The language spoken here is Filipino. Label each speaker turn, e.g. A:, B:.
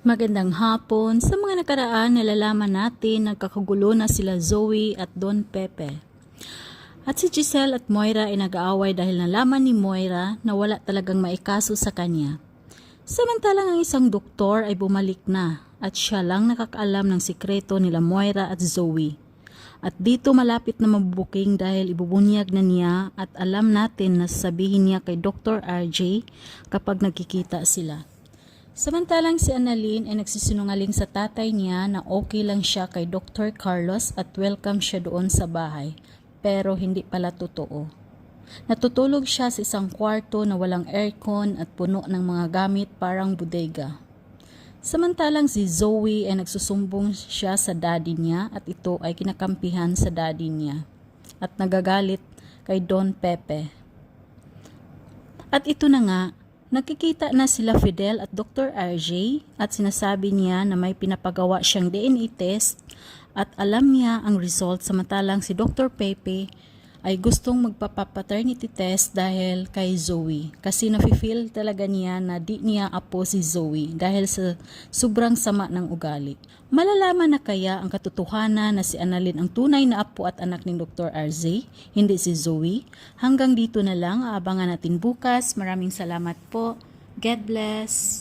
A: Magandang hapon. Sa mga nakaraan, nalalaman natin nagkakagulo na sila Zoe at Don Pepe. At si Giselle at Moira ay nag-aaway dahil nalaman ni Moira na wala talagang maikaso sa kanya. Samantalang ang isang doktor ay bumalik na at siya lang nakakaalam ng sikreto nila Moira at Zoe. At dito malapit na mabubuking dahil ibubunyag na niya at alam natin na sasabihin niya kay Dr. RJ kapag nagkikita sila. Samantalang si Annalyn ay nagsisinungaling sa tatay niya na okay lang siya kay Dr. Carlos at welcome siya doon sa bahay. Pero hindi pala totoo. Natutulog siya sa isang kwarto na walang aircon at puno ng mga gamit parang bodega. Samantalang si Zoe ay nagsusumbong siya sa daddy niya at ito ay kinakampihan sa daddy niya at nagagalit kay Don Pepe. At ito na nga, nakikita na sila Fidel at Dr. RJ at sinasabi niya na may pinapagawa siyang DNA test at alam niya ang result samantalang si Dr. Pepe ay gustong magpapaternity test dahil kay Zoe kasi nafe-feel talaga niya na di niya apo si Zoe dahil sa sobrang sama ng ugali. Malalaman na kaya ang katotohanan na si Annalyn ang tunay na apo at anak ni Dr. RZ, hindi si Zoe? Hanggang dito na lang, aabangan natin bukas. Maraming salamat po. God bless.